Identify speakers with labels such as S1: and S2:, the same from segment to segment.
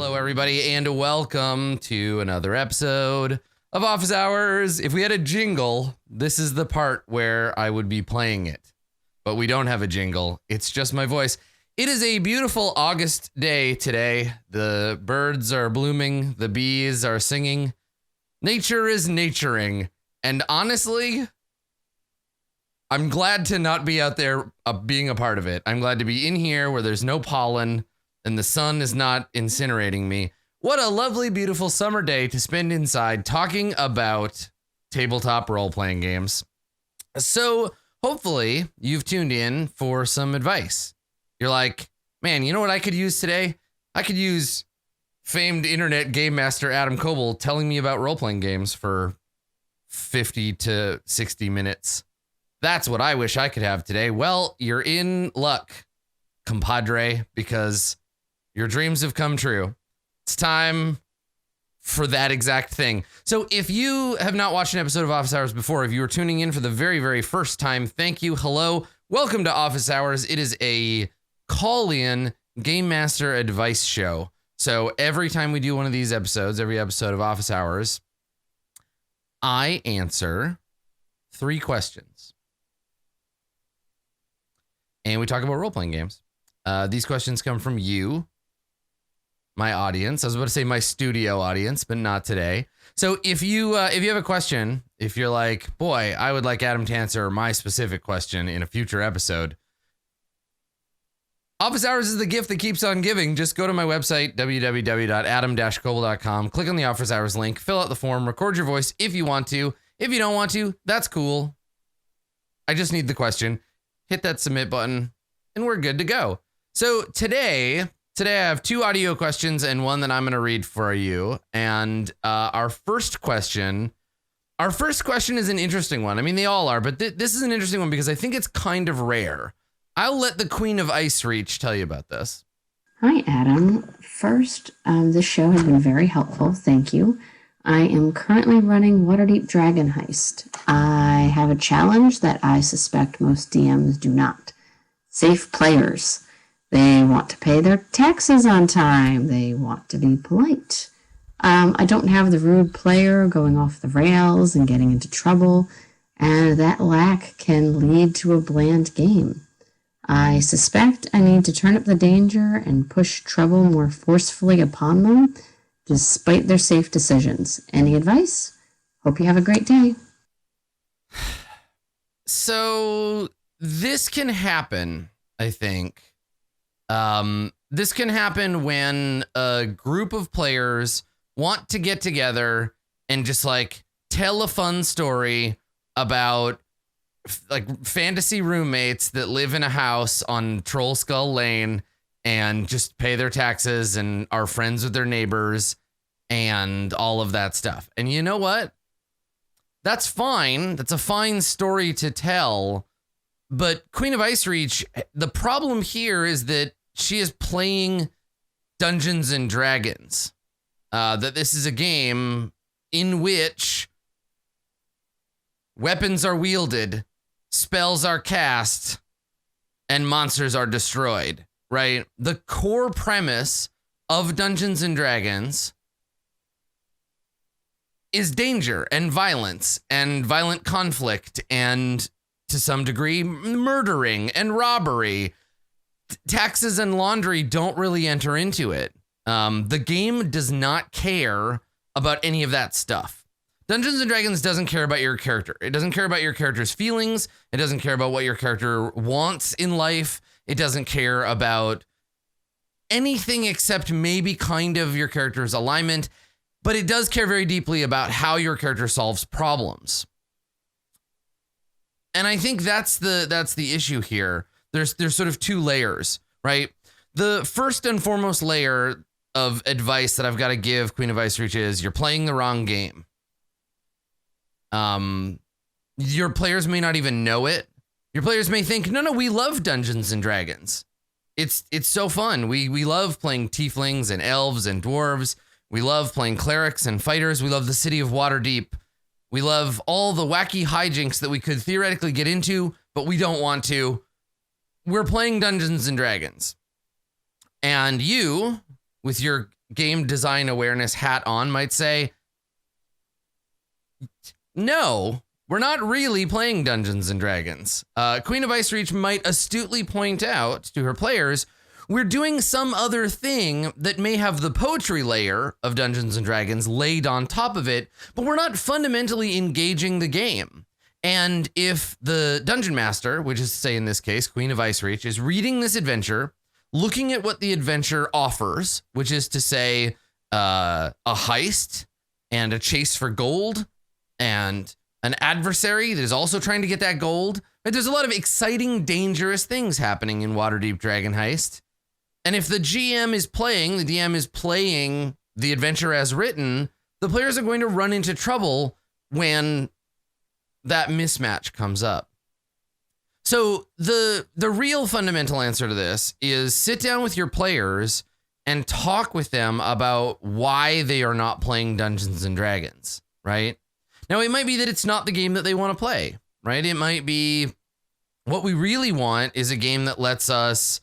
S1: Hello, everybody, and welcome to another episode of Office Hours. If we had a jingle, this is the part where I would be playing it. But we don't have a jingle. It's just my voice. It is a beautiful August day today. The birds are blooming. The bees are singing. Nature is naturing. And honestly, I'm glad to not be out there being a part of it. I'm glad to be in here where there's no pollen and the sun is not incinerating me. What a lovely, beautiful summer day to spend inside talking about tabletop role-playing games. So hopefully you've tuned in for some advice. You're like, man, you know what I could use today? I could use famed internet game master Adam Coble telling me about role-playing games for 50 to 60 minutes. That's what I wish I could have today. Well, you're in luck, compadre, because your dreams have come true. It's time for that exact thing. So if you have not watched an episode of Office Hours before, if you are tuning in for the very, very first time, thank you. Hello. Welcome to Office Hours. It is a call-in Game Master advice show. So every time we do one of these episodes, every episode of Office Hours, I answer 3 questions. And we talk about role-playing games. These questions come from you, my audience. I was about to say my studio audience, but not today. So if you have a question, if you're like, boy, I would like Adam to answer my specific question in a future episode, Office Hours is the gift that keeps on giving. Just go to my website, www.adam-coble.com, click on the Office Hours link, fill out the form, record your voice if you want to. If you don't want to, that's cool. I just need the question. Hit that submit button, and we're good to go. So today I have 2 audio questions and one that I'm going to read for you. And our first question is an interesting one. I mean, they all are, but this is an interesting one because I think it's kind of rare. I'll let the Queen of Ice Reach tell you about this.
S2: Hi, Adam. First, this show has been very helpful. Thank you. I am currently running Waterdeep Dragon Heist. I have a challenge that I suspect most DMs do not. Safe players. They want to pay their taxes on time. They want to be polite. I don't have the rude player going off the rails and getting into trouble, and that lack can lead to a bland game. I suspect I need to turn up the danger and push trouble more forcefully upon them, despite their safe decisions. Any advice? Hope you have a great day.
S1: So this can happen, I think. This can happen when a group of players want to get together and just like tell a fun story about like fantasy roommates that live in a house on Troll Skull Lane and just pay their taxes and are friends with their neighbors and all of that stuff. And you know what? That's fine. That's a fine story to tell. But Queen of Ice Reach, the problem here is that she is playing Dungeons and Dragons. That this is a game in which weapons are wielded, spells are cast, and monsters are destroyed, right? The core premise of Dungeons and Dragons is danger and violence and violent conflict and, to some degree, murdering and robbery. Taxes and laundry don't really enter into it. The game does not care about any of that stuff. Dungeons and Dragons doesn't care about your character. It doesn't care about your character's feelings. It doesn't care about what your character wants in life. It doesn't care about anything except maybe kind of your character's alignment, but it does care very deeply about how your character solves problems. And I think that's the issue here. There's sort of 2 layers, right? The first and foremost layer of advice that I've got to give Queen of Ice Reach is you're playing the wrong game. Your players may not even know it. Your players may think, no, we love Dungeons and Dragons. It's so fun. We love playing tieflings and elves and dwarves. We love playing clerics and fighters. We love the city of Waterdeep. We love all the wacky hijinks that we could theoretically get into, but we don't want to. We're playing Dungeons and Dragons. And you, with your game design awareness hat on might say, no, we're not really playing Dungeons and Dragons. Queen of Ice Reach might astutely point out to her players, we're doing some other thing that may have the poetry layer of Dungeons and Dragons laid on top of it, but we're not fundamentally engaging the game. And if the dungeon master, which is to say in this case, Queen of Ice Reach, is reading this adventure, looking at what the adventure offers, which is to say a heist and a chase for gold and an adversary that is also trying to get that gold. But there's a lot of exciting, dangerous things happening in Waterdeep Dragon Heist. And if the DM is playing the adventure as written, the players are going to run into trouble when that mismatch comes up. So the real fundamental answer to this is sit down with your players and talk with them about why they are not playing Dungeons and Dragons, right? Now, it might be that it's not the game that they want to play, right? It might be what we really want is a game that lets us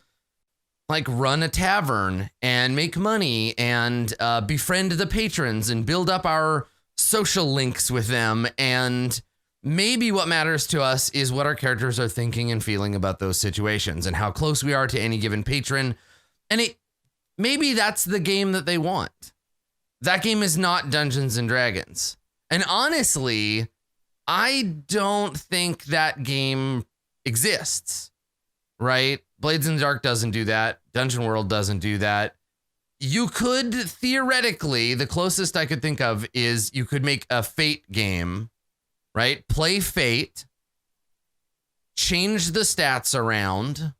S1: like run a tavern and make money and befriend the patrons and build up our social links with them. And maybe what matters to us is what our characters are thinking and feeling about those situations and how close we are to any given patron. And maybe that's the game that they want. That game is not Dungeons and Dragons. And honestly, I don't think that game exists, right? Blades in the Dark doesn't do that. Dungeon World doesn't do that. You could theoretically, the closest I could think of is you could make a Fate game, right? Play Fate, change the stats around,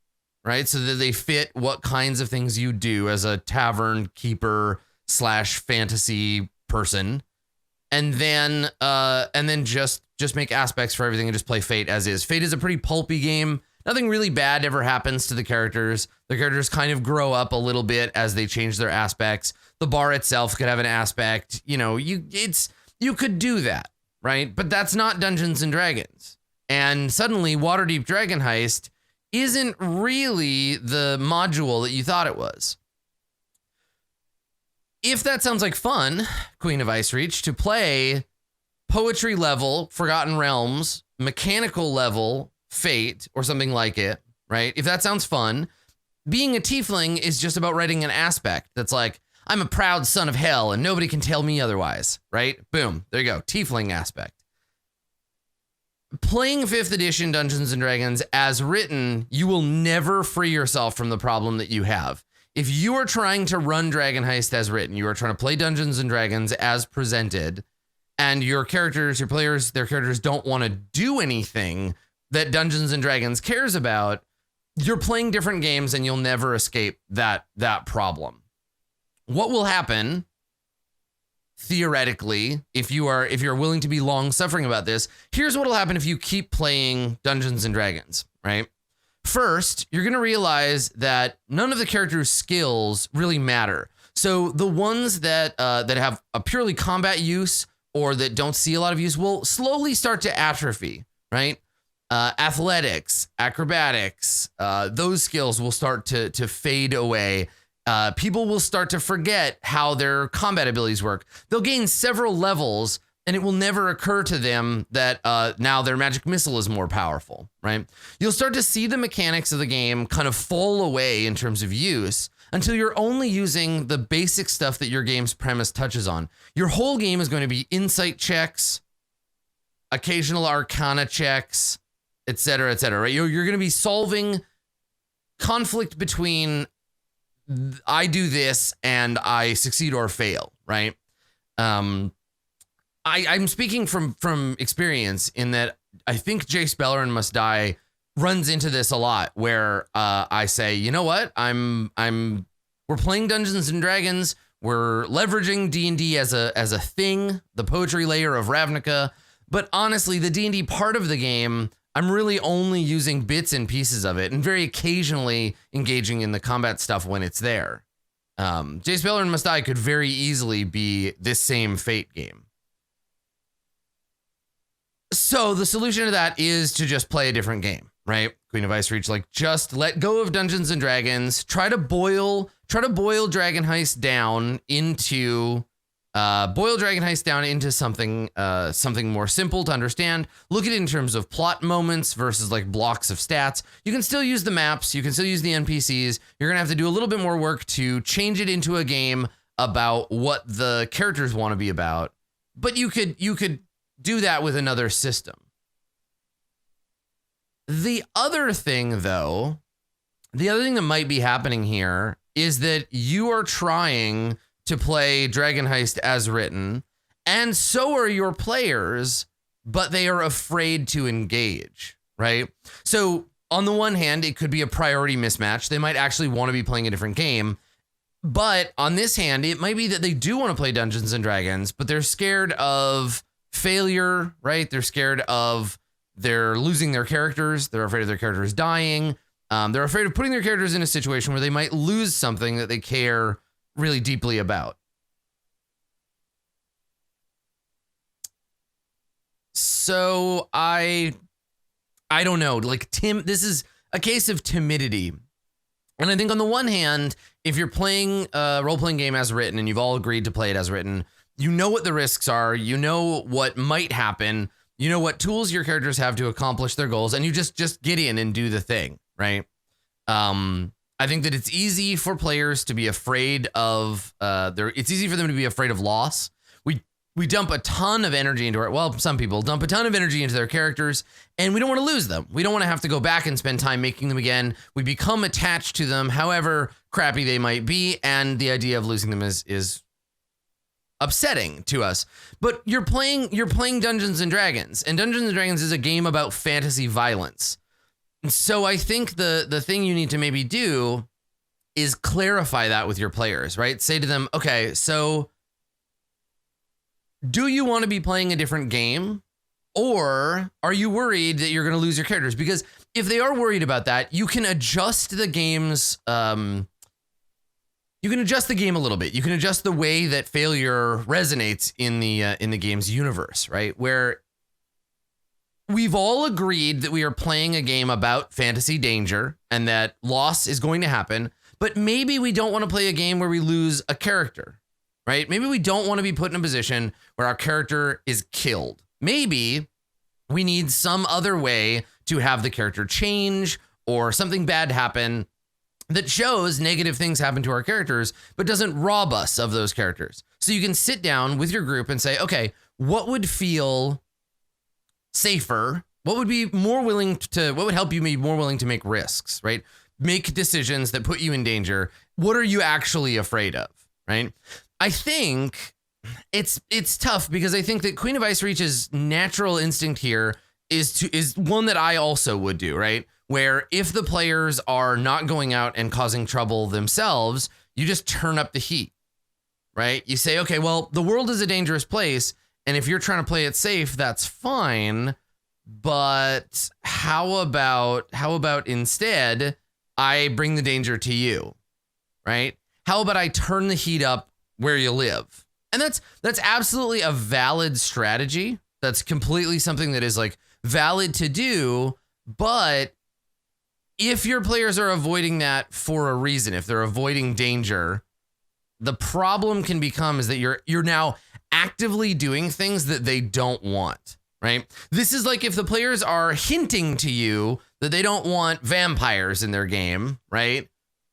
S1: right? So that they fit what kinds of things you do as a tavern keeper / fantasy person. And then just make aspects for everything and just play Fate as is. Fate is a pretty pulpy game. Nothing really bad ever happens to the characters. The characters kind of grow up a little bit as they change their aspects. The bar itself could have an aspect. You know, you could do that, right? But that's not Dungeons and Dragons. And suddenly Waterdeep Dragon Heist isn't really the module that you thought it was. If that sounds like fun, Queen of Ice Reach, to play poetry level Forgotten Realms, mechanical level Fate, or something like it, right? If that sounds fun, being a tiefling is just about writing an aspect that's like, I'm a proud son of hell and nobody can tell me otherwise, right? Boom, there you go, tiefling aspect. Playing 5th edition Dungeons and Dragons as written, you will never free yourself from the problem that you have. If you are trying to run Dragon Heist as written, you are trying to play Dungeons and Dragons as presented, and your characters, your players, their characters don't want to do anything that Dungeons and Dragons cares about, you're playing different games and you'll never escape that problem. What will happen, theoretically, if you're willing to be long suffering about this, here's what will happen if you keep playing Dungeons and Dragons, right? First, you're going to realize that none of the characters' skills really matter. So the ones that have a purely combat use or that don't see a lot of use will slowly start to atrophy, right? Athletics, acrobatics, those skills will start to fade away. People will start to forget how their combat abilities work. They'll gain several levels, and it will never occur to them that now their magic missile is more powerful, right? You'll start to see the mechanics of the game kind of fall away in terms of use until you're only using the basic stuff that your game's premise touches on. Your whole game is going to be insight checks, occasional arcana checks, et cetera, right? You're going to be solving conflict between I do this and I succeed or fail, right? I'm speaking from experience in that I think Jace Beleren Must Die runs into this a lot where I say, you know what? We're playing Dungeons and Dragons. We're leveraging D&D as a thing, the poetry layer of Ravnica. But honestly, the D&D part of the game, I'm really only using bits and pieces of it and very occasionally engaging in the combat stuff when it's there. Jace Beleren Must Die could very easily be this same Fate game. So the solution to that is to just play a different game, right? Queen of Ice Reach, like, just let go of Dungeons and Dragons. Try to boil Dragon Heist down into something more simple to understand. Look at it in terms of plot moments versus like blocks of stats. You can still use the maps. You can still use the NPCs. You're going to have to do a little bit more work to change it into a game about what the characters want to be about. But you could do that with another system. The other thing that might be happening here is that you are trying to play Dragon Heist as written, and so are your players, but they are afraid to engage, right? So on the one hand, it could be a priority mismatch. They might actually want to be playing a different game. But on this hand, it might be that they do want to play Dungeons and Dragons, but they're scared of failure, right? They're scared of they're losing their characters. They're afraid of their characters dying. They're afraid of putting their characters in a situation where they might lose something that they care really deeply about. So I don't know, like this is a case of timidity. And I think on the one hand, if you're playing a role-playing game as written and you've all agreed to play it as written, you know what the risks are, you know what might happen, you know what tools your characters have to accomplish their goals, and you just get in and do the thing, right? I think that it's easy for players to be afraid of it's easy for them to be afraid of loss. We dump a ton of energy into some people dump a ton of energy into their characters, and we don't want to lose them. We don't want to have to go back and spend time making them again. We become attached to them, however crappy they might be, and the idea of losing them is upsetting to us. But you're playing Dungeons and Dragons, and Dungeons and Dragons is a game about fantasy violence. So I think the thing you need to maybe do is clarify that with your players, right? Say to them, okay, so do you want to be playing a different game, or are you worried that you're going to lose your characters? Because if they are worried about that, you can adjust the game's, you can adjust the game a little bit. You can adjust the way that failure resonates in the game's universe, right? Where we've all agreed that we are playing a game about fantasy danger and that loss is going to happen, but maybe we don't want to play a game where we lose a character, right? Maybe we don't want to be put in a position where our character is killed. Maybe we need some other way to have the character change or something bad happen that shows negative things happen to our characters, but doesn't rob us of those characters. So you can sit down with your group and say, okay, what would feel safer? What would help you be more willing to make risks, right? Make decisions that put you in danger. What are you actually afraid of, right? I think it's tough because I think that Queen of Ice Reach's natural instinct here is one that I also would do, right? Where if the players are not going out and causing trouble themselves, you just turn up the heat, right? You say, okay, well, the world is a dangerous place, and if you're trying to play it safe, that's fine. But how about instead I bring the danger to you, right? How about I turn the heat up where you live? And that's absolutely a valid strategy. That's completely something that is like valid to do. But if your players are avoiding that for a reason, if they're avoiding danger, the problem can become is that you're now actively doing things that they don't want, right? This is like if the players are hinting to you that they don't want vampires in their game, right?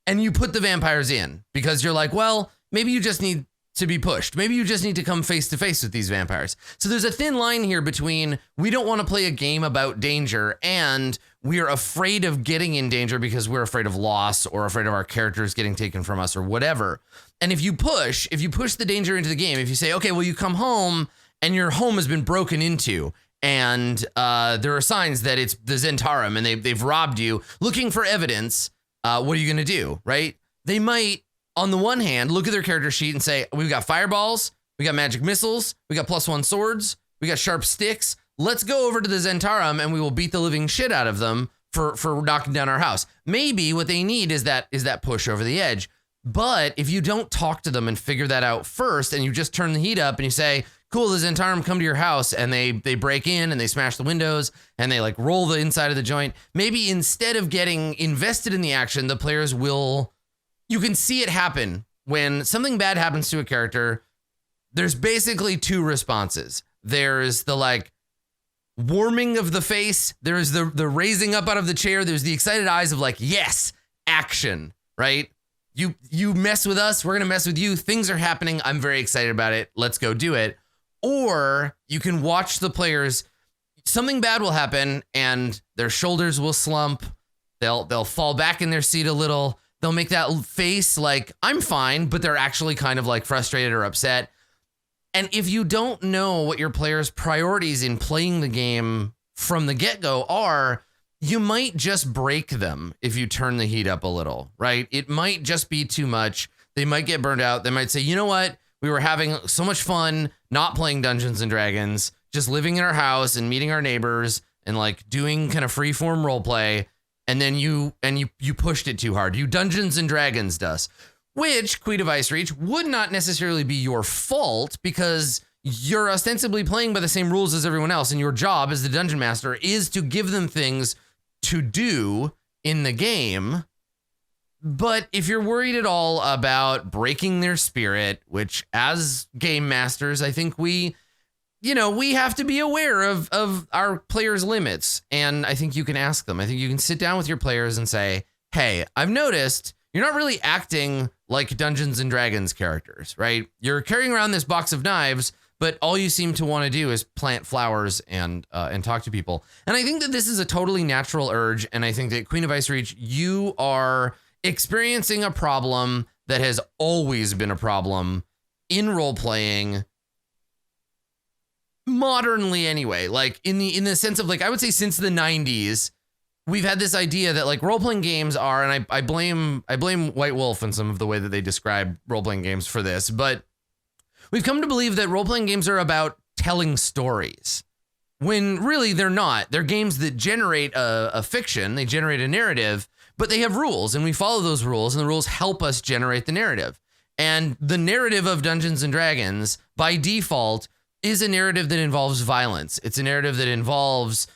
S1: And you put the vampires in because you're like, well, maybe you just need to be pushed. Maybe you just need to come face to face with these vampires. So there's a thin line here between we don't want to play a game about danger and we're afraid of getting in danger because we're afraid of loss or afraid of our characters getting taken from us or whatever. And if you push the danger into the game, if you say, okay, well, you come home and your home has been broken into and there are signs that it's the Zentarum and they've robbed you looking for evidence, what are you going to do, right? They might, on the one hand, look at their character sheet and say, we've got fireballs, we got magic missiles, we got +1 swords, we got sharp sticks. Let's go over to the Zentarum and we will beat the living shit out of them for knocking down our house. Maybe what they need is that push over the edge. But if you don't talk to them and figure that out first and you just turn the heat up and you say, cool, the Zentarum come to your house and they break in and they smash the windows and they like roll the inside of the joint. Maybe instead of getting invested in the action, the players will, you can see it happen. When something bad happens to a character, there's basically two responses. There's the like warming of the face. There's the raising up out of the chair. There's the excited eyes of like, yes, action, right? You mess with us, we're going to mess with you. Things are happening. I'm very excited about it. Let's go do it. Or you can watch the players, something bad will happen and their shoulders will slump. They'll fall back in their seat a little. They'll make that face like, I'm fine, but they're actually kind of like frustrated or upset. And if you don't know what your players' priorities in playing the game from the get-go are, you might just break them if you turn the heat up a little, right? It might just be too much. They might get burned out. They might say, you know what? We were having so much fun not playing Dungeons and Dragons, just living in our house and meeting our neighbors and like doing kind of free-form role play. And then you pushed it too hard. You Dungeons and Dragons us, which, Queen of Ice Reach, would not necessarily be your fault because you're ostensibly playing by the same rules as everyone else. And your job as the Dungeon Master is to give them things to do in the game. But if you're worried at all about breaking their spirit, which as game masters, I think we have to be aware of our players' limits. And I think you can ask them. I think you can sit down with your players and say, hey, I've noticed you're not really acting like Dungeons and Dragons characters, right? You're carrying around this box of knives, but all you seem to want to do is plant flowers and talk to people. And I think that this is a totally natural urge. And I think that Queen of Ice Reach, you are experiencing a problem that has always been a problem in role playing, modernly anyway. Like in the sense of like, I would say since the 90s, we've had this idea that like role playing games are, and I blame White Wolf and some of the way that they describe role playing games for this, but we've come to believe that role-playing games are about telling stories, when really they're not. They're games that generate a fiction, they generate a narrative, but they have rules, and we follow those rules, and the rules help us generate the narrative. And the narrative of Dungeons & Dragons, by default, is a narrative that involves violence. It's a narrative that involves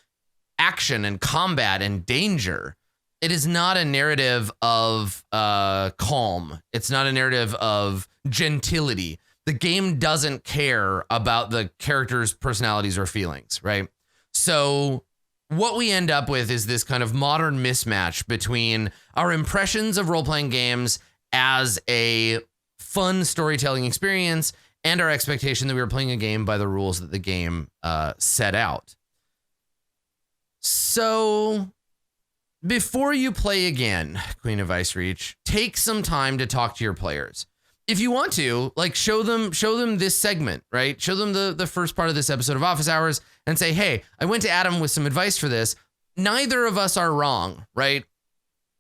S1: action and combat and danger. It is not a narrative of calm. It's not a narrative of gentility. The game doesn't care about the characters' personalities or feelings, right? So what we end up with is this kind of modern mismatch between our impressions of role-playing games as a fun storytelling experience and our expectation that we were playing a game by the rules that the game set out. So before you play again, Queen of Ice Reach, take some time to talk to your players. If you want to, like, show them this segment, right? Show them the first part of this episode of Office Hours and say, hey, I went to Adam with some advice for this. Neither of us are wrong, right?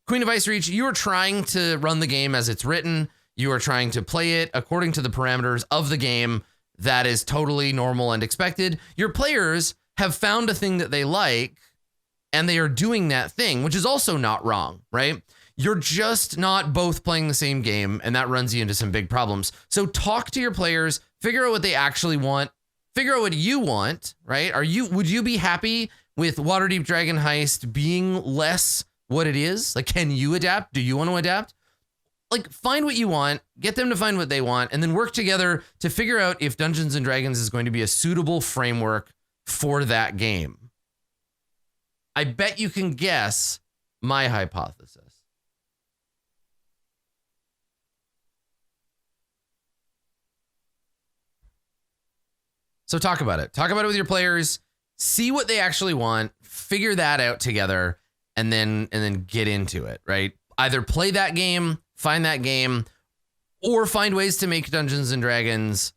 S1: Queen of Ice Reach, you are trying to run the game as it's written. You are trying to play it according to the parameters of the game. That is totally normal and expected. Your players have found a thing that they like, and they are doing that thing, which is also not wrong, right? You're just not both playing the same game, and that runs you into some big problems. So talk to your players, figure out what they actually want, figure out what you want, right? Would you be happy with Waterdeep Dragon Heist being less what it is? Like, can you adapt? Do you want to adapt? Like, find what you want, get them to find what they want, and then work together to figure out if Dungeons and Dragons is going to be a suitable framework for that game. I bet you can guess my hypothesis. So talk about it. Talk about it with your players. See what they actually want. Figure that out together, and then get into it, right? Either play that game, find that game, or find ways to make Dungeons and Dragons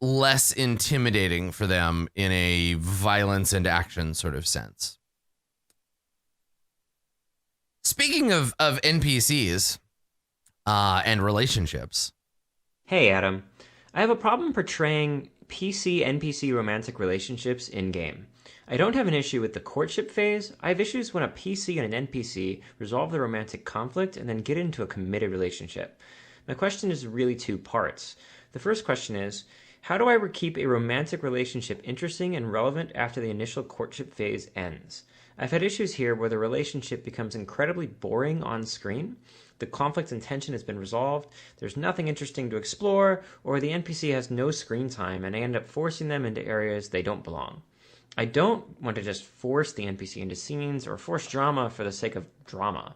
S1: less intimidating for them in a violence and action sort of sense. Speaking of NPCs and relationships.
S3: Hey, Adam. I have a problem portraying PC-NPC romantic relationships in-game. I don't have an issue with the courtship phase. I have issues when a PC and an NPC resolve the romantic conflict and then get into a committed relationship. My question is really two parts. The first question is, How do I keep a romantic relationship interesting and relevant after the initial courtship phase ends? I've had issues here where the relationship becomes incredibly boring on screen. The conflict and tension has been resolved, there's nothing interesting to explore, or the NPC has no screen time and I end up forcing them into areas they don't belong. I don't want to just force the NPC into scenes or force drama for the sake of drama.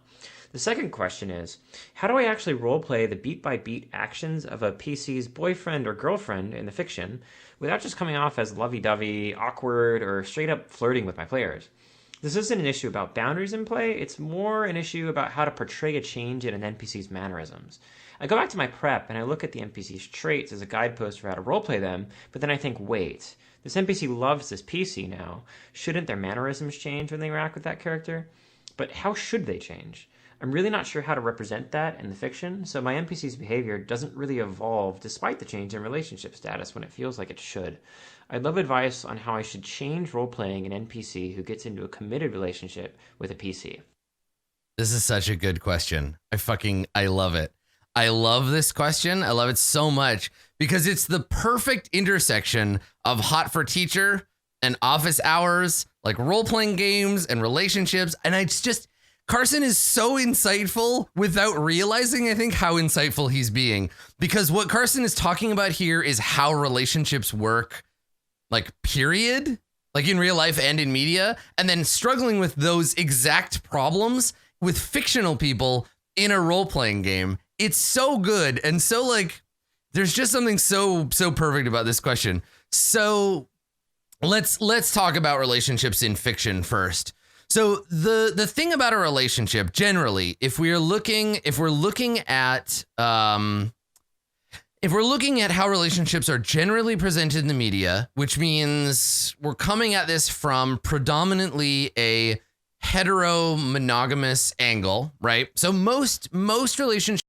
S3: The second question is, how do I actually roleplay the beat-by-beat actions of a PC's boyfriend or girlfriend in the fiction without just coming off as lovey-dovey, awkward, or straight-up flirting with my players? This isn't an issue about boundaries in play, it's more an issue about how to portray a change in an NPC's mannerisms. I go back to my prep and I look at the NPC's traits as a guidepost for how to roleplay them, but then I think, wait, this NPC loves this PC now. Shouldn't their mannerisms change when they interact with that character? But how should they change? I'm really not sure how to represent that in the fiction, so my NPC's behavior doesn't really evolve despite the change in relationship status when it feels like it should. I'd love advice on how I should change role-playing an NPC who gets into a committed relationship with a PC.
S1: This is such a good question. I love it. I love this question. I love it so much because it's the perfect intersection of Hot for Teacher and Office Hours, like role-playing games and relationships. And it's just, Carson is so insightful without realizing, I think, how insightful he's being. Because what Carson is talking about here is how relationships work, like, period, like in real life and in media, and then struggling with those exact problems with fictional people in a role-playing game. It's so good. And so, like, there's just something so perfect about this question. So let's talk about relationships in fiction first. So the thing about a relationship generally, if we're looking at how relationships are generally presented in the media, which means we're coming at this from predominantly a hetero-monogamous angle, right? So most relationships,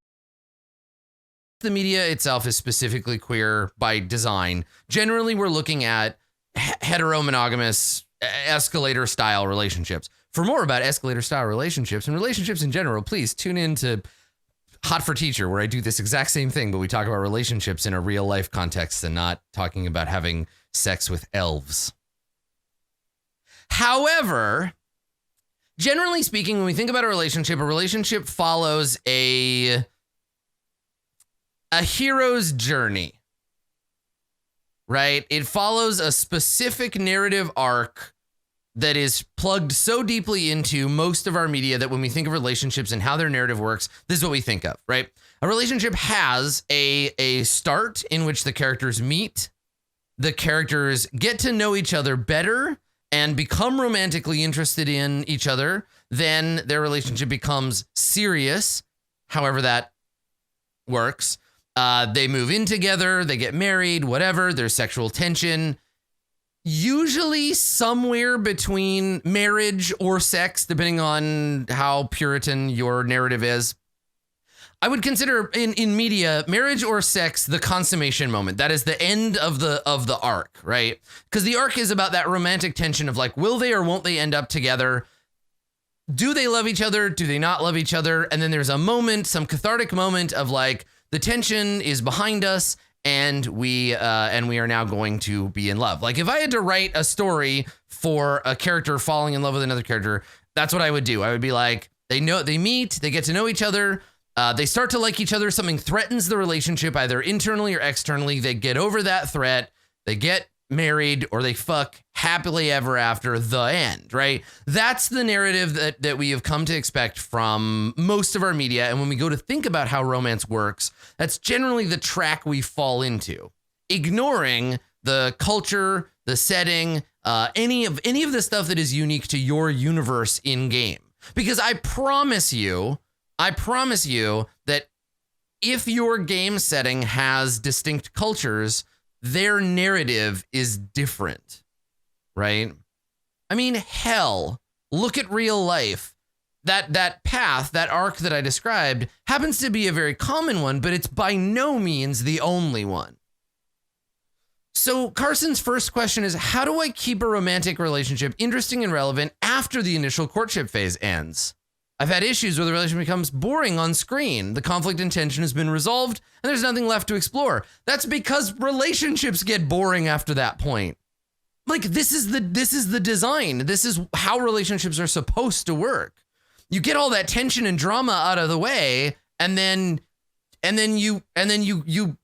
S1: the media itself is specifically queer by design. Generally, we're looking at hetero-monogamous escalator style relationships. For more about escalator style relationships and relationships in general, please tune in to Hot for Teacher, where I do this exact same thing, but we talk about relationships in a real life context and not talking about having sex with elves. However, generally speaking, when we think about a relationship follows a hero's journey. Right? It follows a specific narrative arc that is plugged so deeply into most of our media that when we think of relationships and how their narrative works, this is what we think of, right? A relationship has a start in which the characters meet, the characters get to know each other better and become romantically interested in each other, then their relationship becomes serious, however that works. They move in together, they get married, whatever, there's sexual tension, usually somewhere between marriage or sex, depending on how Puritan your narrative is. I would consider in media, marriage or sex, the consummation moment. That is the end of the arc, right? Because the arc is about that romantic tension of like, will they or won't they end up together? Do they love each other? Do they not love each other? And then there's a moment, some cathartic moment of like, the tension is behind us and we are now going to be in love. Like if I had to write a story for a character falling in love with another character, that's what I would do. I would be like, they meet, they get to know each other. They start to like each other. Something threatens the relationship, either internally or externally. They get over that threat. They get married or they fuck happily ever after, the end, right? That's the narrative that we have come to expect from most of our media. And when we go to think about how romance works, that's generally the track we fall into, ignoring the culture, the setting, any of the stuff that is unique to your universe in game. Because I promise you that if your game setting has distinct cultures, their narrative is different, right? I mean, hell, look at real life. That path, that arc that I described happens to be a very common one, but it's by no means the only one. So Carson's first question is, how do I keep a romantic relationship interesting and relevant after the initial courtship phase ends? I've had issues where the relationship becomes boring on screen. The conflict and tension has been resolved and there's nothing left to explore. That's because relationships get boring after that point. Like this is the design. This is how relationships are supposed to work. You get all that tension and drama out of the way and then you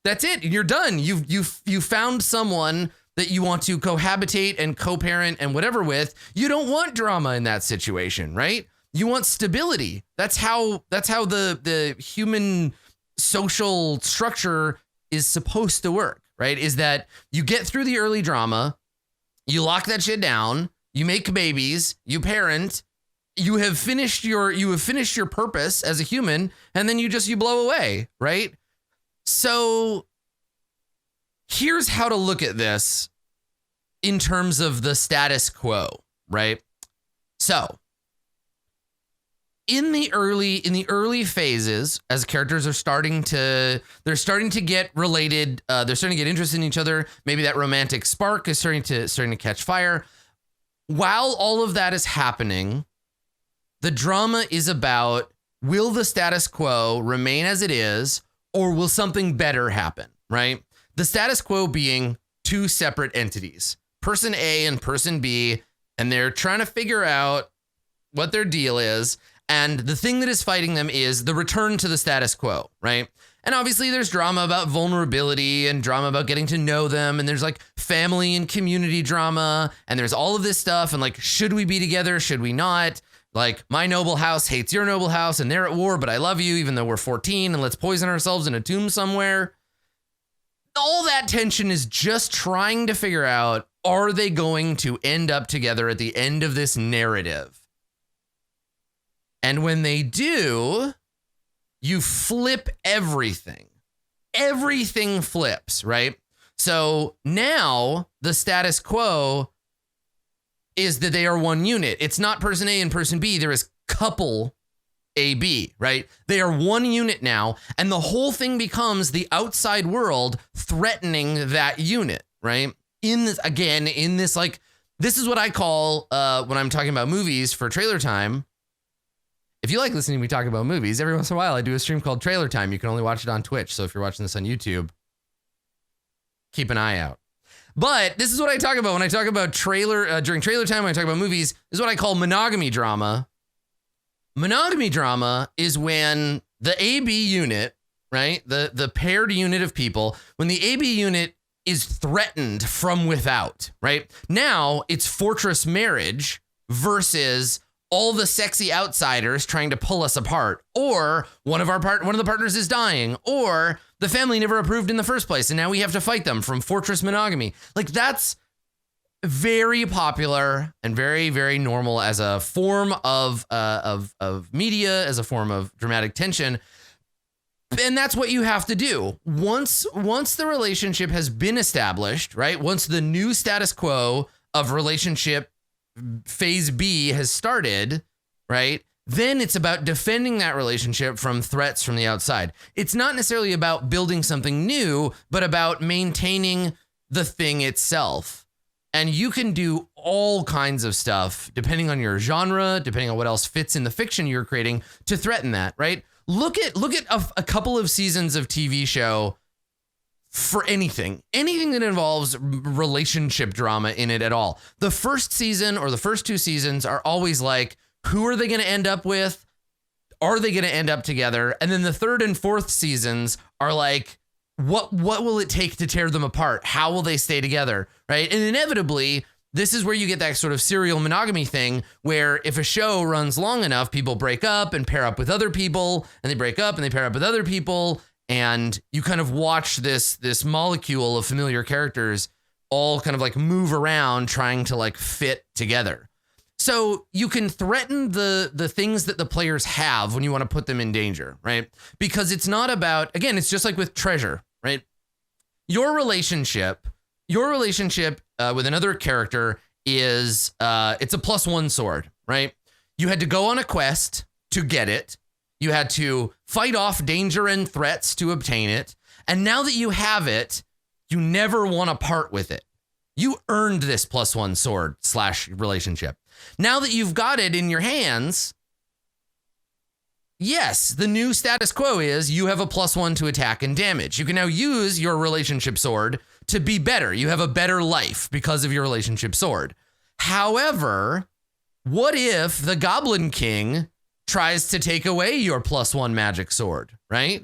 S1: that's it. You're done. You found someone that you want to cohabitate and co-parent and whatever with. You don't want drama in that situation, right? You want stability. That's how the human social structure is supposed to work, right? Is that you get through the early drama, you lock that shit down, you make babies, you parent, you have finished your purpose as a human, and then you blow away, right? So here's how to look at this in terms of the status quo, right? So in the early phases, as characters are starting to get related, they're starting to get interested in each other. Maybe that romantic spark is starting to catch fire. While all of that is happening, the drama is about, will the status quo remain as it is, or will something better happen, right? The status quo being two separate entities, person A and person B, and they're trying to figure out what their deal is. And the thing that is fighting them is the return to the status quo, right? And obviously there's drama about vulnerability and drama about getting to know them. And there's like family and community drama. And there's all of this stuff. And like, should we be together? Should we not? Like, my noble house hates your noble house and they're at war, but I love you even though we're 14 and let's poison ourselves in a tomb somewhere. All that tension is just trying to figure out, are they going to end up together at the end of this narrative? And when they do, you flip everything. Everything flips, right? So now the status quo is that they are one unit. It's not person A and person B. There is couple AB, right? They are one unit now. And the whole thing becomes the outside world threatening that unit, right? This is what I call, when I'm talking about movies for trailer time. If you like listening to me talk about movies, every once in a while I do a stream called Trailer Time. You can only watch it on Twitch. So if you're watching this on YouTube, keep an eye out. But this is what I talk about when I talk about during trailer time, when I talk about movies, this is what I call monogamy drama. Monogamy drama is when the AB unit, right? The paired unit of people, when the AB unit is threatened from without, right? Now it's fortress marriage versus all the sexy outsiders trying to pull us apart, or one of the partners is dying, or the family never approved in the first place and now we have to fight them, from fortress monogamy. Like, that's very popular and very, very normal as a form of media, as a form of dramatic tension. And that's what you have to do. Once the relationship has been established, right? Once the new status quo of relationship phase B has started, right? Then it's about defending that relationship from threats from the outside. It's not necessarily about building something new, but about maintaining the thing itself. And you can do all kinds of stuff depending on your genre, depending on what else fits in the fiction you're creating to threaten that, right? Look at a couple of seasons of TV show for anything that involves relationship drama in it at all. The first season or the first two seasons are always like, who are they going to end up with? Are they going to end up together? And then the third and fourth seasons are like, what will it take to tear them apart? How will they stay together? Right. And inevitably, this is where you get that sort of serial monogamy thing where if a show runs long enough, people break up and pair up with other people, and they break up and they pair up with other people. And you kind of watch this molecule of familiar characters all kind of like move around trying to like fit together. So you can threaten the things that the players have when you want to put them in danger, right? Because it's not about, again, it's just like with treasure, right? Your relationship with another character is, it's a +1 sword, right? You had to go on a quest to get it. You had to fight off danger and threats to obtain it. And now that you have it, you never want to part with it. You earned this +1 sword / relationship. Now that you've got it in your hands, yes, the new status quo is you have a +1 to attack and damage. You can now use your relationship sword to be better. You have a better life because of your relationship sword. However, what if the Goblin King tries to take away your +1 magic sword, right?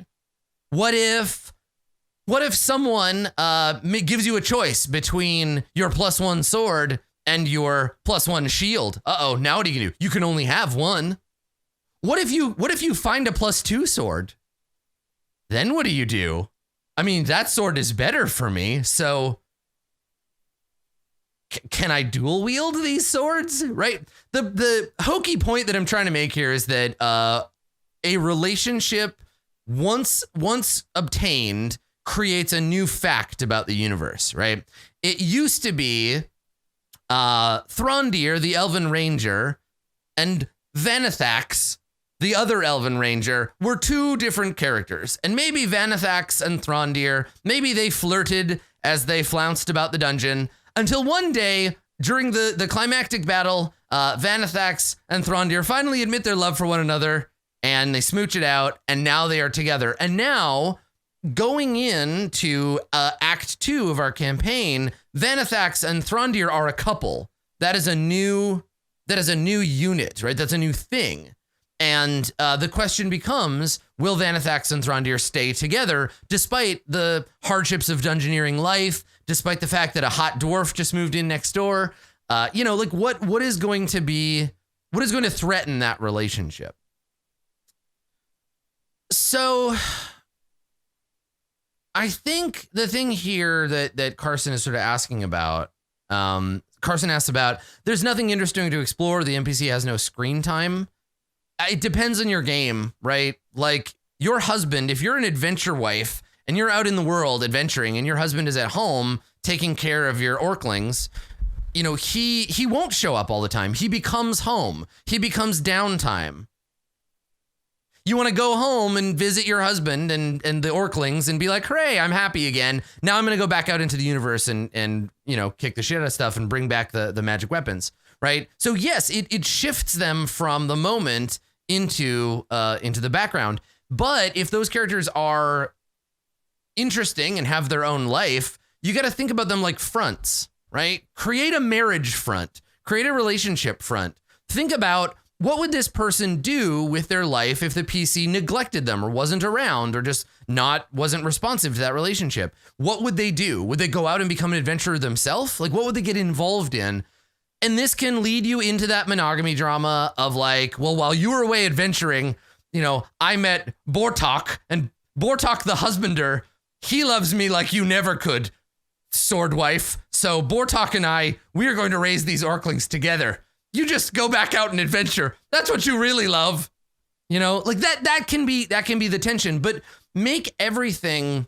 S1: What if someone gives you a choice between your +1 sword and your +1 shield? Uh-oh, now what do you do? You can only have one. What if you find a +2 sword? Then what do you do? I mean, that sword is better for me, so can I dual wield these swords? Right? The hokey point that I'm trying to make here is that a relationship once obtained creates a new fact about the universe, right? It used to be Throndir, the Elven Ranger, and Vanithax, the other Elven Ranger, were two different characters. And maybe Vanithax and Throndir, maybe they flirted as they flounced about the dungeon until one day during the climactic battle, Vanithax and Throndir finally admit their love for one another and they smooch it out and now they are together. And now going into Act 2 of our campaign, Vanithax and Throndir are a couple. That is a new unit, right? That's a new thing. And the question becomes, will Vanithax and Throndir stay together despite the hardships of dungeoneering life, despite the fact that a hot dwarf just moved in next door? What is going to threaten that relationship? So I think the thing here that Carson is sort of asking about, Carson asks about, there's nothing interesting to explore. The NPC has no screen time. It depends on your game, right? Like your husband, if you're an adventure wife and you're out in the world adventuring and your husband is at home taking care of your orclings, you know, he won't show up all the time. He becomes home. He becomes downtime. You want to go home and visit your husband and the orclings and be like, hooray, I'm happy again. Now I'm going to go back out into the universe and you know, kick the shit out of stuff and bring back the magic weapons, right? So yes, it shifts them from the moment into the background. But if those characters are interesting and have their own life, you got to think about them like fronts, right? Create a marriage front, create a relationship front. Think about what would this person do with their life if the PC neglected them or wasn't around or just wasn't responsive to that relationship? What would they do? Would they go out and become an adventurer themselves? Like, what would they get involved in? And this can lead you into that monogamy drama of like, well, while you were away adventuring, you know, I met Bortok, and Bortok the husbander, he loves me like you never could, sword wife. So Bortok and I, we're going to raise these orclings together. You just go back out and adventure. That's what you really love. You know, like that can be the tension, but make everything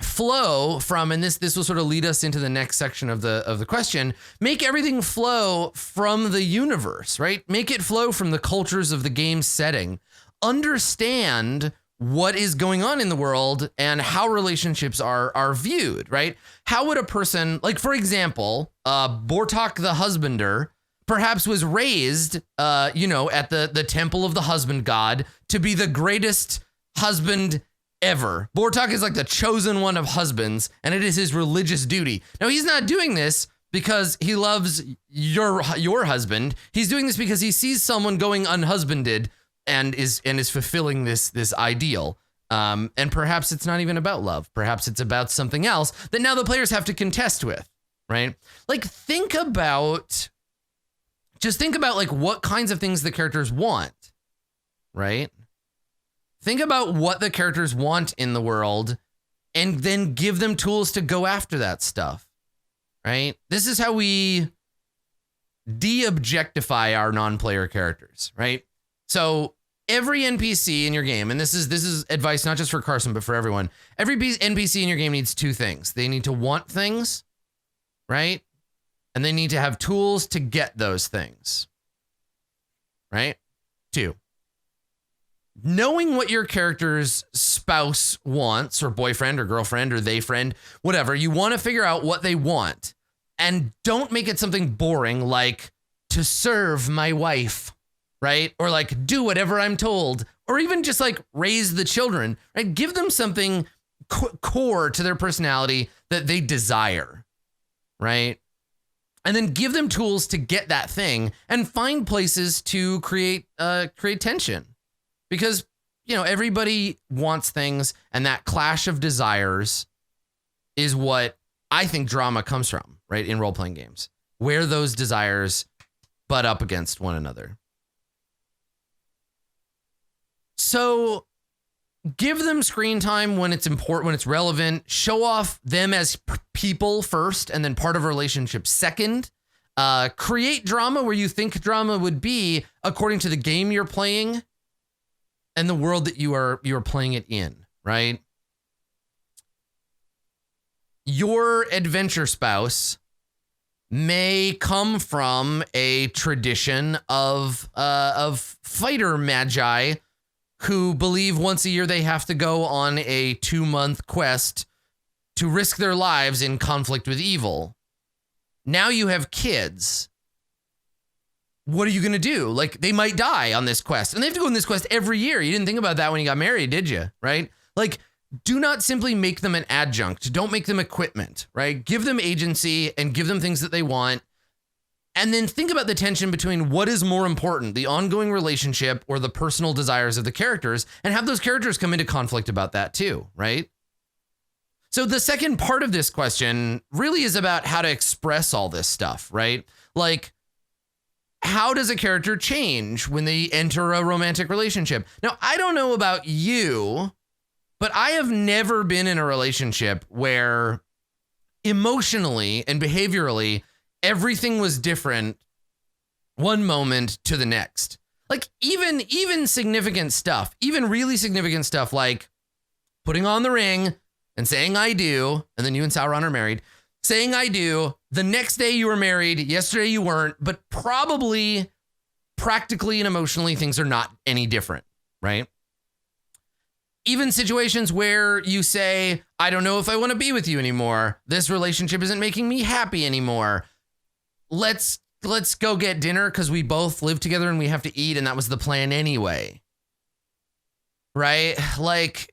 S1: flow from, and this will sort of lead us into the next section of the question, make everything flow from the universe, right? Make it flow from the cultures of the game setting. Understand what is going on in the world and how relationships are viewed, right? How would a person, like for example, Bortok the husbander perhaps was raised, at the temple of the husband god to be the greatest husband ever. Bortok is like the chosen one of husbands, and it is his religious duty. Now, he's not doing this because he loves your husband. He's doing this because he sees someone going unhusbanded and is fulfilling this ideal. And perhaps it's not even about love. Perhaps it's about something else that now the players have to contest with, right? Like, think about like what kinds of things the characters want, right? Think about what the characters want in the world and then give them tools to go after that stuff, right? This is how we de-objectify our non-player characters, right? So every NPC in your game, and this is advice not just for Carson, but for everyone, every NPC in your game needs two things. They need to want things, right? And they need to have tools to get those things, right? 2. Knowing what your character's spouse wants, or boyfriend or girlfriend or they friend, whatever, you want to figure out what they want, and don't make it something boring like to serve my wife, right? Or like do whatever I'm told, or even just like raise the children, right? Give them something core to their personality that they desire, right? And then give them tools to get that thing and find places to create tension, because, you know, everybody wants things, and that clash of desires is what I think drama comes from, right? In role-playing games, where those desires butt up against one another. So give them screen time when it's important, when it's relevant. Show off them as people first, and then part of a relationship second. Create drama where you think drama would be according to the game you're playing and the world that you are playing it in, right? Your adventure spouse may come from a tradition of fighter magi who believe once a year they have to go on a 2-month quest to risk their lives in conflict with evil. Now you have kids. What are you going to do? Like, they might die on this quest, and they have to go on this quest every year. You didn't think about that when you got married, did you? Right? Like, do not simply make them an adjunct. Don't make them equipment, right? Give them agency and give them things that they want. And then think about the tension between what is more important, the ongoing relationship or the personal desires of the characters, and have those characters come into conflict about that too, right? So the second part of this question really is about how to express all this stuff, right? Like, how does a character change when they enter a romantic relationship? Now, I don't know about you, but I have never been in a relationship where emotionally and behaviorally, everything was different one moment to the next. Like, even significant stuff, even really significant stuff, like putting on the ring and saying I do, and then you and Sauron are married, saying I do, the next day you were married, yesterday you weren't, but probably practically and emotionally things are not any different, right? Even situations where you say, I don't know if I want to be with you anymore. This relationship isn't making me happy anymore. Let's go get dinner because we both live together and we have to eat, and that was the plan anyway. Right? Like,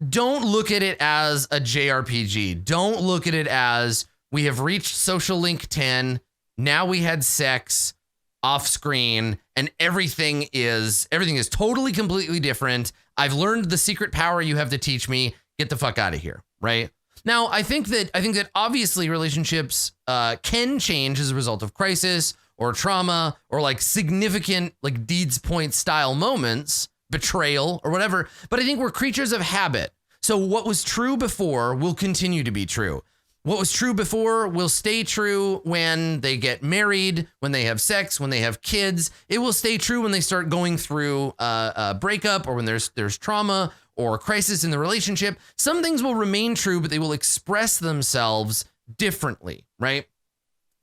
S1: don't look at it as a JRPG. Don't look at it as we have reached social link 10. Now we had sex off screen and everything is totally completely different. I've learned the secret power you have to teach me. Get the fuck out of here. Right? Now, I think that obviously relationships can change as a result of crisis or trauma or like significant like Deeds Point style moments, betrayal or whatever. But I think we're creatures of habit. So what was true before will continue to be true. What was true before will stay true when they get married, when they have sex, when they have kids. It will stay true when they start going through a breakup or when there's trauma or crisis in the relationship. Some things will remain true, but they will express themselves differently, right?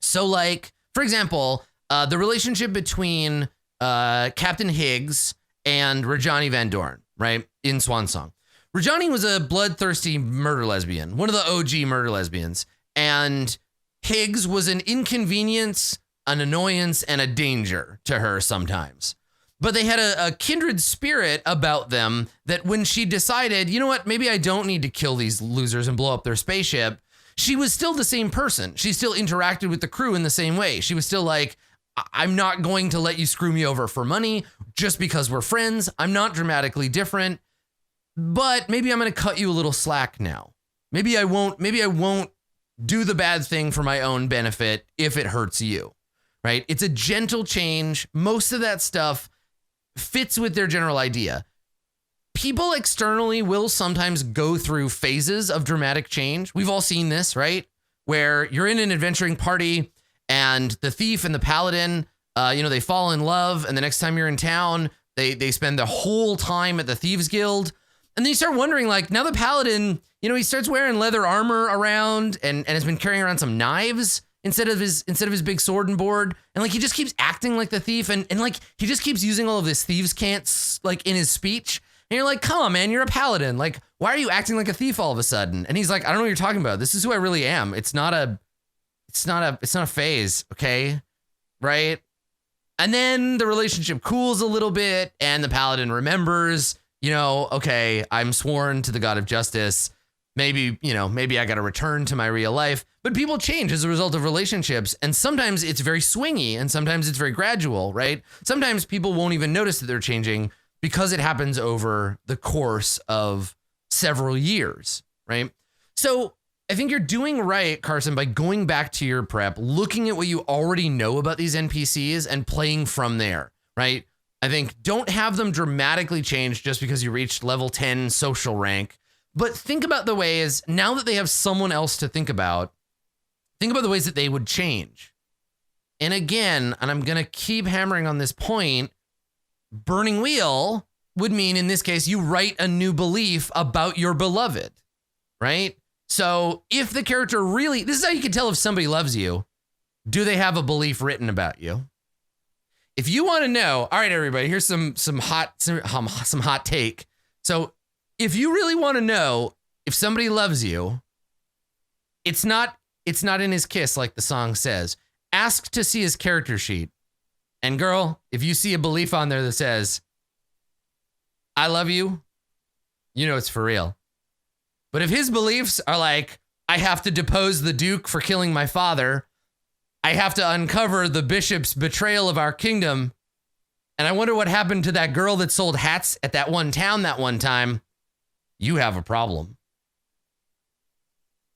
S1: So like, for example, the relationship between Captain Higgs and Rajani Van Dorn, right, in Swansong. Rajani was a bloodthirsty murder lesbian, one of the OG murder lesbians, and Higgs was an inconvenience, an annoyance, and a danger to her sometimes. But they had a kindred spirit about them that when she decided, you know what, maybe I don't need to kill these losers and blow up their spaceship, she was still the same person. She still interacted with the crew in the same way. She was still like, I'm not going to let you screw me over for money just because we're friends. I'm not dramatically different, but maybe I'm going to cut you a little slack now. Maybe I won't do the bad thing for my own benefit if it hurts you, right? It's a gentle change. Most of that stuff fits with their general idea. People externally will sometimes go through phases of dramatic change. We've all seen this, right? Where you're in an adventuring party and the thief and the paladin, they fall in love, and the next time you're in town, they spend the whole time at the Thieves Guild. And then you start wondering, like, now the paladin, he starts wearing leather armor around and has been carrying around some knives instead of his big sword and board. And like, he just keeps acting like the thief. And like, he just keeps using all of this thieves' cants, like in his speech. And you're like, come on, man, you're a paladin. Like, why are you acting like a thief all of a sudden? And he's like, I don't know what you're talking about. This is who I really am. It's not a phase. Okay. Right. And then the relationship cools a little bit and the paladin remembers, okay, I'm sworn to the god of justice. Maybe I got to return to my real life. But people change as a result of relationships. And sometimes it's very swingy and sometimes it's very gradual, right? Sometimes people won't even notice that they're changing because it happens over the course of several years, right? So I think you're doing right, Carson, by going back to your prep, looking at what you already know about these NPCs and playing from there, right? I think don't have them dramatically change just because you reached level 10 social rank, but think about the ways, now that they have someone else to think about the ways that they would change. And again, and I'm going to keep hammering on this point, burning wheel would mean, in this case, you write a new belief about your beloved, right? So if the character really, this is how you can tell if somebody loves you. Do they have a belief written about you? If you want to know, all right, everybody, here's some hot take. So if you really want to know if somebody loves you, it's not in his kiss like the song says. Ask to see his character sheet. And girl, if you see a belief on there that says, I love you, you know it's for real. But if his beliefs are like, I have to depose the Duke for killing my father, I have to uncover the bishop's betrayal of our kingdom, and I wonder what happened to that girl that sold hats at that one town that one time, you have a problem.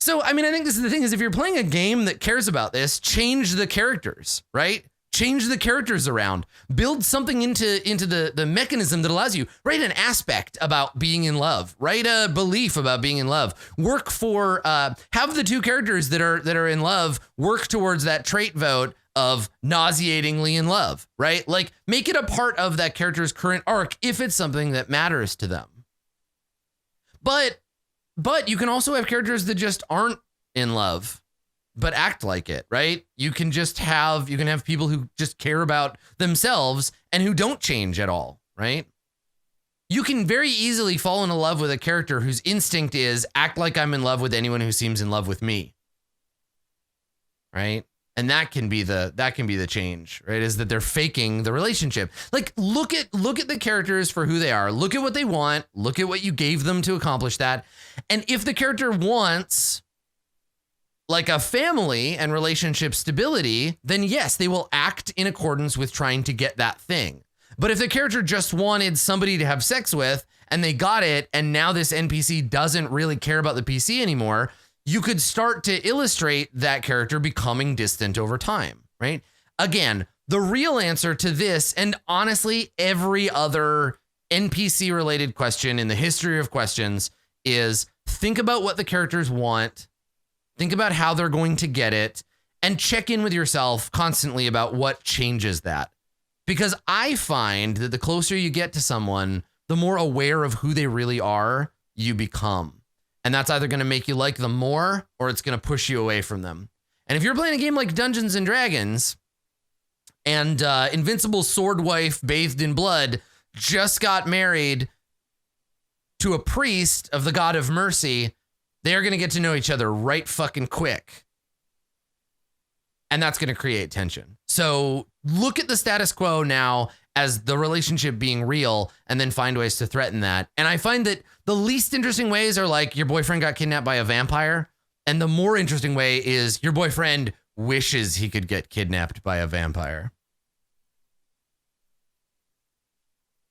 S1: So, I mean, I think this is the thing is if you're playing a game that cares about this, change the characters, right? Change the characters around, build something into the mechanism that allows you, write an aspect about being in love, write a belief about being in love, work for, have the two characters that are in love work towards that trait vote of nauseatingly in love, right? Like make it a part of that character's current arc if it's something that matters to them. But you can also have characters that just aren't in love, but act like it, right? You can have people who just care about themselves and who don't change at all, right? You can very easily fall in love with a character whose instinct is act like I'm in love with anyone who seems in love with me, right? And that can be the change, right? Is that they're faking the relationship. Like look at the characters for who they are. Look at what they want. Look at what you gave them to accomplish that. And if the character wants like a family and relationship stability, then yes, they will act in accordance with trying to get that thing. But if the character just wanted somebody to have sex with and they got it, and now this NPC doesn't really care about the PC anymore, you could start to illustrate that character becoming distant over time, right? Again, the real answer to this, and honestly, every other NPC related question in the history of questions, is think about what the characters want. Think about how they're going to get it and check in with yourself constantly about what changes that. Because I find that the closer you get to someone, the more aware of who they really are you become. And that's either going to make you like them more or it's going to push you away from them. And if you're playing a game like Dungeons and Dragons and Invincible Sword Wife bathed in blood just got married to a priest of the God of Mercy, they're going to get to know each other right fucking quick. And that's going to create tension. So look at the status quo now as the relationship being real and then find ways to threaten that. And I find that the least interesting ways are like your boyfriend got kidnapped by a vampire. And the more interesting way is your boyfriend wishes he could get kidnapped by a vampire.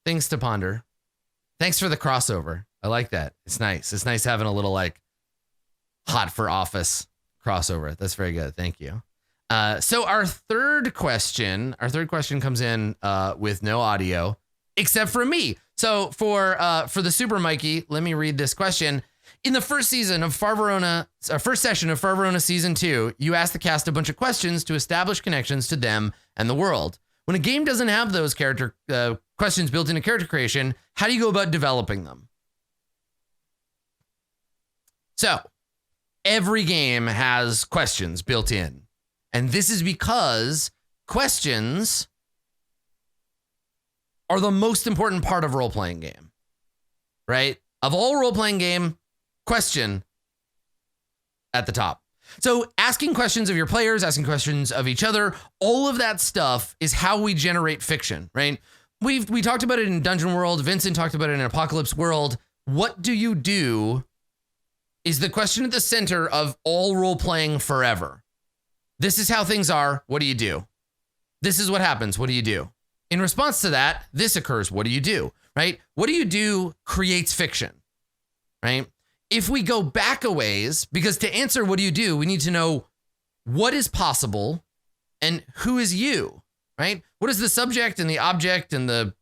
S1: Things to ponder. Thanks for the crossover. I like that. It's nice. It's nice having a little like hot for office crossover. That's very good. Thank you. So our third question comes in with no audio except for me. So for the Super Mikey, let me read this question. In the first session of Far Verona season 2, you asked the cast a bunch of questions to establish connections to them and the world. When a game doesn't have those character questions built into character creation, how do you go about developing them? So every game has questions built in. And this is because questions are the most important part of a role-playing game, right? Of all role-playing game, question at the top. So asking questions of your players, asking questions of each other, all of that stuff is how we generate fiction, right? We talked about it in Dungeon World. Vincent talked about it in Apocalypse World. What do you do is the question at the center of all role-playing forever. This is how things are. What do you do? This is what happens. What do you do? In response to that, this occurs. What do you do? Right? What do you do creates fiction, right? If we go back a ways, because to answer what do you do, we need to know what is possible and who is you, right? What is the subject and the object and the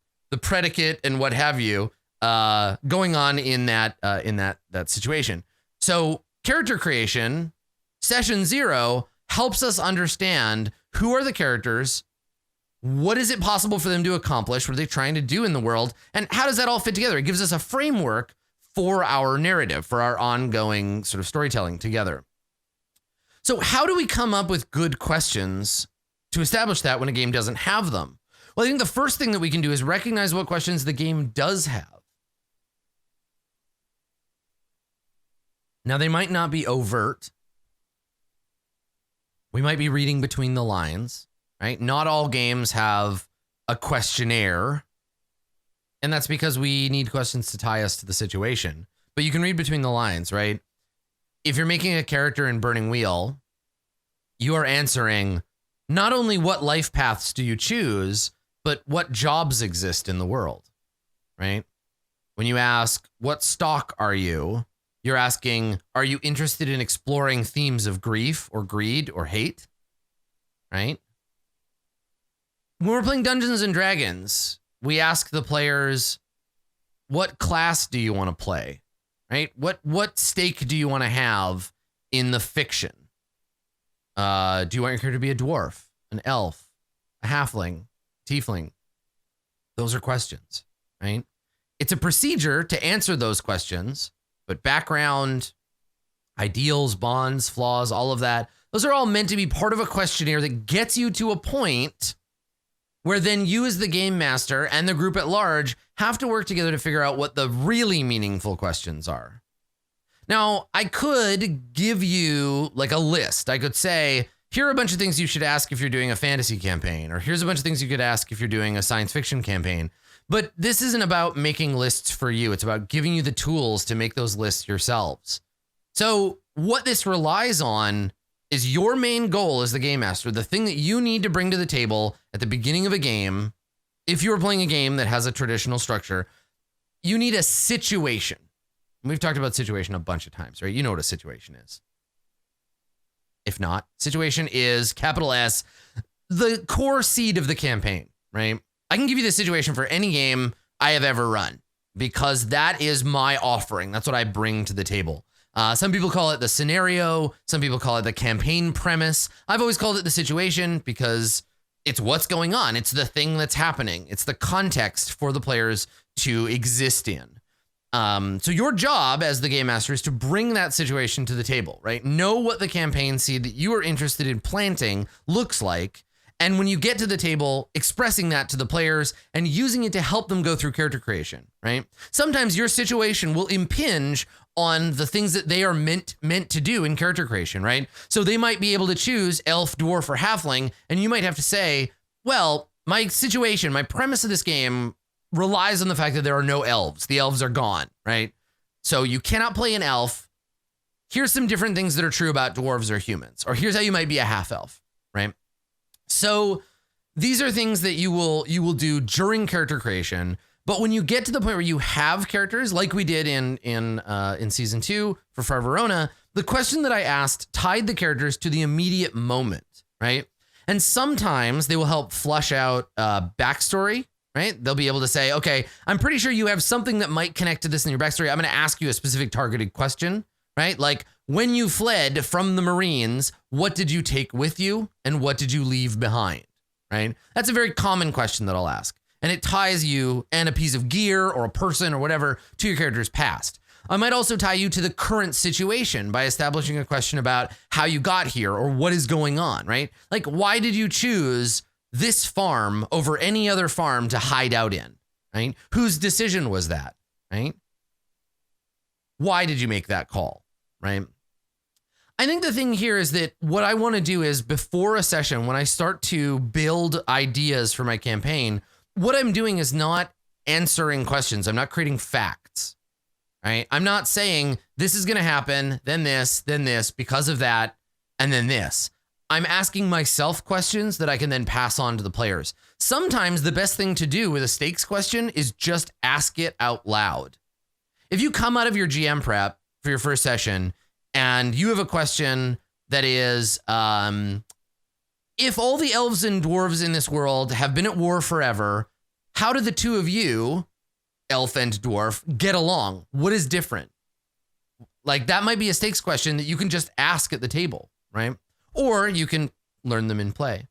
S1: predicate and what have you going on in that situation. So character creation, session 0 helps us understand who are the characters, what is it possible for them to accomplish, what are they trying to do in the world, and how does that all fit together? It gives us a framework for our narrative, for our ongoing sort of storytelling together. So how do we come up with good questions to establish that when a game doesn't have them? Well, I think the first thing that we can do is recognize what questions the game does have. Now, they might not be overt. We might be reading between the lines, right? Not all games have a questionnaire, and that's because we need questions to tie us to the situation. But you can read between the lines, right? If you're making a character in Burning Wheel, you are answering not only what life paths do you choose, but what jobs exist in the world, right? When you ask, what stock are you? You're asking, are you interested in exploring themes of grief or greed or hate, right? When we're playing Dungeons and Dragons, we ask the players, what class do you want to play, right? What stake do you want to have in the fiction? Do you want your character to be a dwarf, an elf, a halfling, tiefling? Those are questions, right? It's a procedure to answer those questions, but background, ideals, bonds, flaws, all of that, those are all meant to be part of a questionnaire that gets you to a point where then you as the game master and the group at large have to work together to figure out what the really meaningful questions are. Now, I could give you like a list. I could say, here are a bunch of things you should ask if you're doing a fantasy campaign, or here's a bunch of things you could ask if you're doing a science fiction campaign. But this isn't about making lists for you. It's about giving you the tools to make those lists yourselves. So what this relies on is your main goal as the game master, the thing that you need to bring to the table at the beginning of a game. If you're playing a game that has a traditional structure, you need a situation. We've talked about situation a bunch of times, right? You know what a situation is. If not, situation is capital S, the core seed of the campaign, right? I can give you the situation for any game I have ever run because that is my offering. That's what I bring to the table. Some people call it the scenario. Some people call it the campaign premise. I've always called it the situation because it's what's going on. It's the thing that's happening. It's the context for the players to exist in. So your job as the game master is to bring that situation to the table, right? Know what the campaign seed that you are interested in planting looks like. And when you get to the table, expressing that to the players and using it to help them go through character creation, right? Sometimes your situation will impinge on the things that they are meant to do in character creation, right? So they might be able to choose elf, dwarf, or halfling, and you might have to say, well, my situation, my premise of this game relies on the fact that there are no elves. The elves are gone, right? So you cannot play an elf. Here's some different things that are true about dwarves or humans, or here's how you might be a half elf, right? So these are things that you will do during character creation. But when you get to the point where you have characters, like we did in season 2 for Far Verona, the question that I asked tied the characters to the immediate moment, right? And sometimes they will help flush out backstory, right? They'll be able to say, okay, I'm pretty sure you have something that might connect to this in your backstory. I'm going to ask you a specific targeted question, right? Like, when you fled from the Marines, what did you take with you and what did you leave behind, right? That's a very common question that I'll ask. And it ties you and a piece of gear or a person or whatever to your character's past. I might also tie you to the current situation by establishing a question about how you got here or what is going on, right? Like, why did you choose this farm over any other farm to hide out in, right? Whose decision was that, right? Why did you make that call, right? I think the thing here is that what I want to do is before a session, when I start to build ideas for my campaign, what I'm doing is not answering questions. I'm not creating facts, right? I'm not saying this is going to happen, then this, because of that, and then this. I'm asking myself questions that I can then pass on to the players. Sometimes the best thing to do with a stakes question is just ask it out loud. If you come out of your GM prep for your first session and you have a question that is, if all the elves and dwarves in this world have been at war forever, how do the two of you, elf and dwarf, get along? What is different? Like, that might be a stakes question that you can just ask at the table, right? Or you can learn them in play.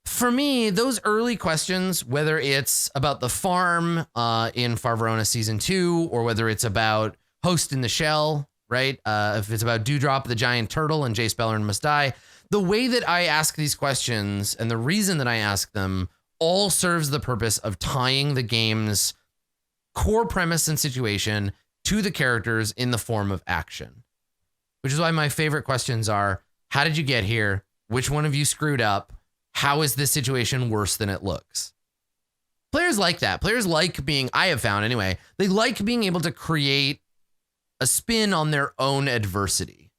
S1: For me, those early questions, whether it's about the farm in Far Verona Season 2, or whether it's about Host in the Shell, right? If it's about Dewdrop the Giant Turtle and Jace Beleren Must Die, the way that I ask these questions and the reason that I ask them all serves the purpose of tying the game's core premise and situation to the characters in the form of action. Which is why my favorite questions are, how did you get here? Which one of you screwed up? How is this situation worse than it looks? Players like that. Players like being, I have found anyway, they like being able to create a spin on their own adversity.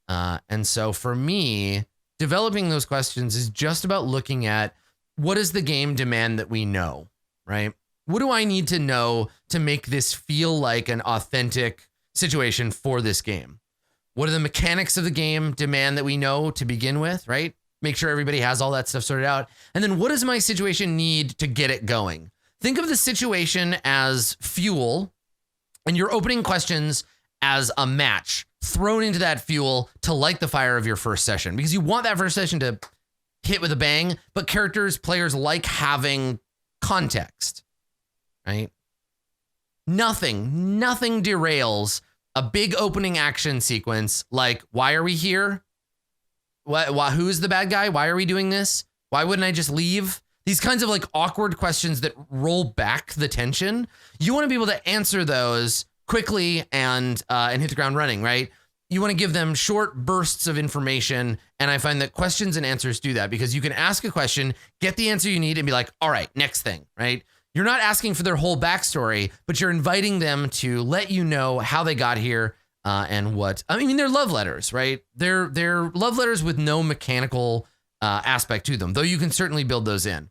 S1: And so for me, developing those questions is just about looking at what does the game demand that we know, right? What do I need to know to make this feel like an authentic situation for this game? What do the mechanics of the game demand that we know to begin with, right? Make sure everybody has all that stuff sorted out. And then what does my situation need to get it going? Think of the situation as fuel and your opening questions as a match thrown into that fuel to light the fire of your first session, because you want that first session to hit with a bang, but players like having context, right? Nothing derails a big opening action sequence like, why are we here? Who's the bad guy? Why are we doing this? Why wouldn't I just leave? These kinds of like awkward questions that roll back the tension. You want to be able to answer those quickly and hit the ground running, right? You want to give them short bursts of information. And I find that questions and answers do that, because you can ask a question, get the answer you need, and be like, all right, next thing, right? You're not asking for their whole backstory, but you're inviting them to let you know how they got here and what. I mean, they're love letters, right? They're love letters with no mechanical aspect to them, though you can certainly build those in.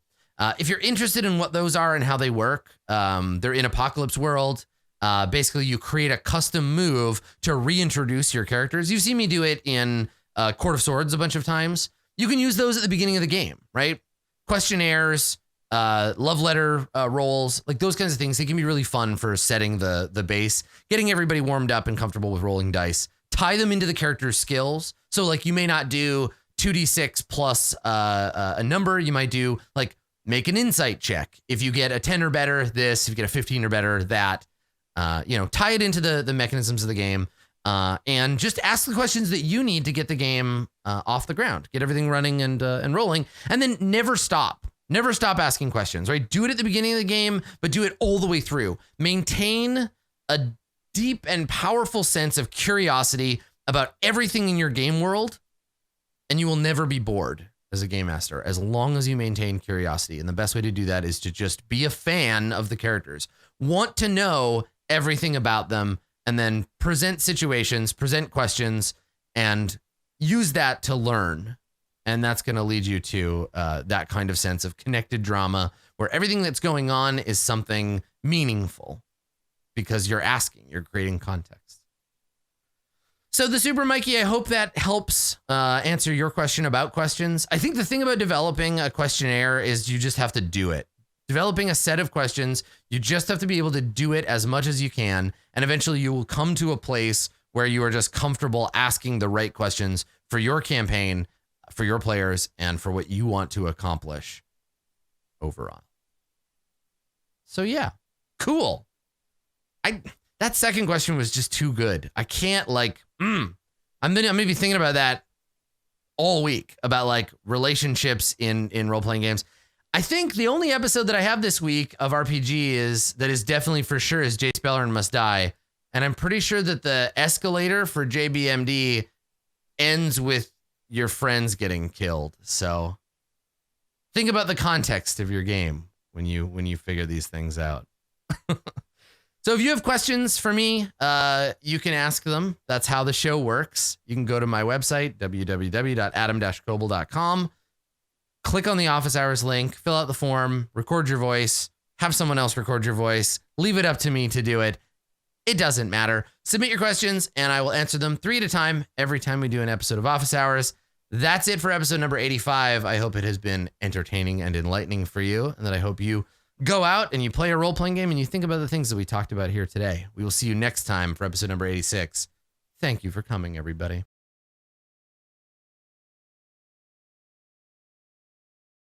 S1: If you're interested in what those are and how they work, they're in Apocalypse World. Basically, you create a custom move to reintroduce your characters. You've seen me do it in Court of Swords a bunch of times. You can use those at the beginning of the game, right? Questionnaires, love letter rolls, like those kinds of things. They can be really fun for setting the base, getting everybody warmed up and comfortable with rolling dice. Tie them into the character's skills. So like you may not do 2d6 plus a number. You might do like make an insight check. If you get a 10 or better, this. If you get a 15 or better, that. Tie it into the mechanisms of the game, and just ask the questions that you need to get the game off the ground, get everything running and rolling, and then never stop asking questions, right? Do it at the beginning of the game, but do it all the way through. Maintain a deep and powerful sense of curiosity about everything in your game world, and you will never be bored as a game master as long as you maintain curiosity. And the best way to do that is to just be a fan of the characters, want to know everything about them, and then present situations, present questions, and use that to learn. And that's going to lead you to that kind of sense of connected drama where everything that's going on is something meaningful because you're creating context. So the Super Mikey, I hope that helps answer your question about questions. I think the thing about developing a questionnaire is you just have to do it. Developing a set of questions, you just have to be able to do it as much as you can. And eventually you will come to a place where you are just comfortable asking the right questions for your campaign, for your players, and for what you want to accomplish overall. So yeah, cool. That second question was just too good. I can't I'm gonna be thinking about that all week, about like relationships in role-playing games. I think the only episode that I have this week of RPG that is definitely for sure is Jace Beleren Must Die. And I'm pretty sure that the escalator for JBMD ends with your friends getting killed. So think about the context of your game when you figure these things out. So if you have questions for me, you can ask them. That's how the show works. You can go to my website, www.adam-koble.com, click on the office hours link, fill out the form, record your voice, have someone else record your voice, leave it up to me to do it. It doesn't matter. Submit your questions and I will answer them 3 at a time every time we do an episode of Office Hours. That's it for episode number 85. I hope it has been entertaining and enlightening for you, and that I hope you go out and you play a role-playing game and you think about the things that we talked about here today. We will see you next time for episode number 86. Thank you for coming, everybody.